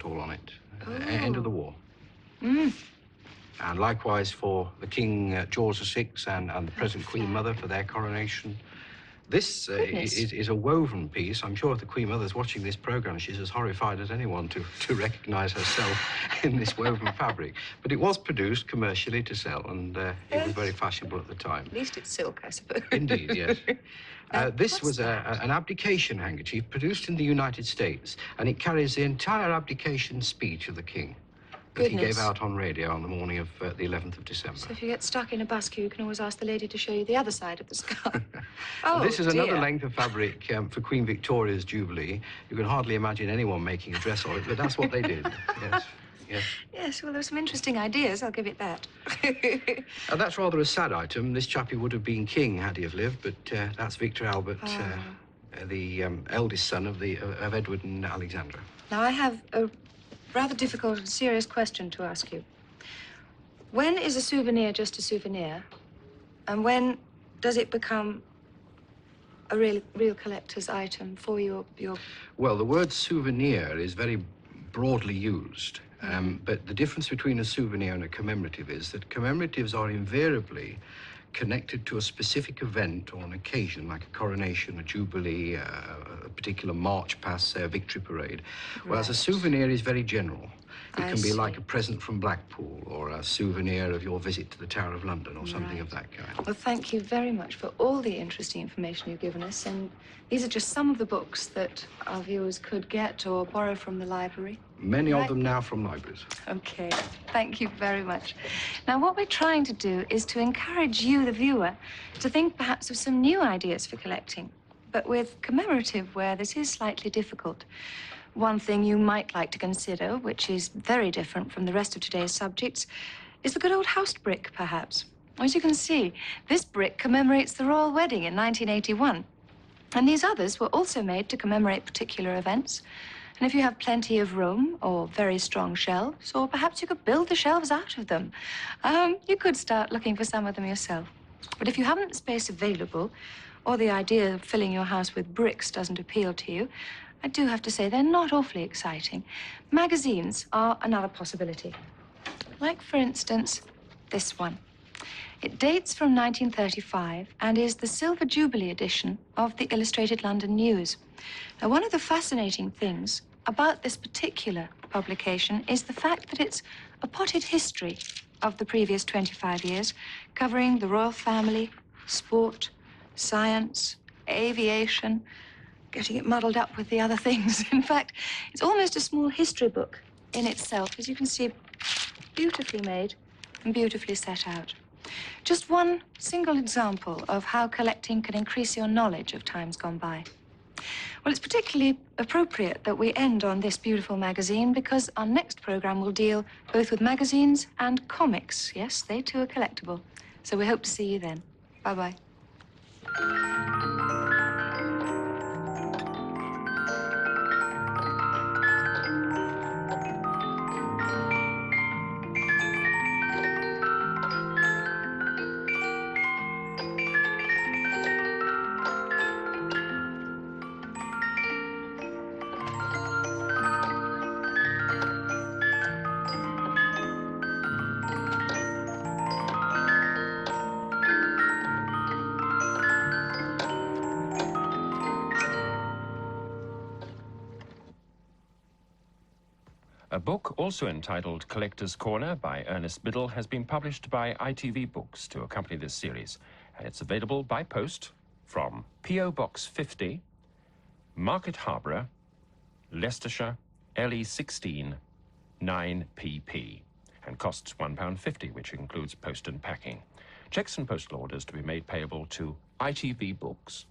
that all on it. Oh. End of the war. Mm. And likewise for the King George VI and the present Queen Mother for their coronation. This is a woven piece. I'm sure if the Queen Mother's watching this program, she's as horrified as anyone to recognize herself in this woven fabric. But it was produced commercially to sell, and it was very fashionable at the time. At least it's silk, I suppose. Indeed, yes. This was an abdication handkerchief produced in the United States, and it carries the entire abdication speech of the King that he gave out on radio on the morning of the 11th of December. So if you get stuck in a bus queue, you can always ask the lady to show you the other side of the scarf. This is another length of fabric for Queen Victoria's Jubilee. You can hardly imagine anyone making a dress of it, but that's what they did. Yes, yes. Yes, well, there were some interesting ideas, I'll give it that. That's rather a sad item. This chappie would have been king had he have lived, but that's Victor Albert, the eldest son of Edward and Alexandra. Now, I have a rather difficult and serious question to ask you. When is a souvenir just a souvenir? And when does it become a real collector's item for your... Well, the word souvenir is very broadly used. But the difference between a souvenir and a commemorative is that commemoratives are invariably connected to a specific event or an occasion, like a coronation, a jubilee, a particular march past, say, a victory parade. Whereas a souvenir is very general. It can be like a present from Blackpool or a souvenir of your visit to the Tower of London or something of that kind. Well, thank you very much for all the interesting information you've given us. And these are just some of the books that our viewers could get or borrow from the library. Many of them now from libraries. Okay, thank you very much. Now, what we're trying to do is to encourage you, the viewer, to think perhaps of some new ideas for collecting, but with commemorative, where this is slightly difficult. One thing you might like to consider, which is very different from the rest of today's subjects, is the good old house brick, perhaps. As you can see, this brick commemorates the royal wedding in 1981. And these others were also made to commemorate particular events. And if you have plenty of room or very strong shelves, or perhaps you could build the shelves out of them, you could start looking for some of them yourself. But if you haven't the space available, or the idea of filling your house with bricks doesn't appeal to you, I do have to say they're not awfully exciting. Magazines are another possibility. Like, for instance, this one. It dates from 1935 and is the Silver Jubilee edition of the Illustrated London News. Now, one of the fascinating things about this particular publication is the fact that it's a potted history of the previous 25 years, covering the royal family, sport, science, aviation, getting it muddled up with the other things. In fact, it's almost a small history book in itself, as you can see, beautifully made and beautifully set out. Just one single example of how collecting can increase your knowledge of times gone by. Well, it's particularly appropriate that we end on this beautiful magazine because our next program will deal both with magazines and comics. Yes, they too are collectible. So we hope to see you then. Bye-bye. A book also entitled Collector's Corner by Ernest Biddle has been published by ITV Books to accompany this series, and it's available by post from P.O. Box 50, Market Harborough, Leicestershire, LE 16 9PP, and costs £1.50, which includes post and packing. Cheques and postal orders to be made payable to ITV Books,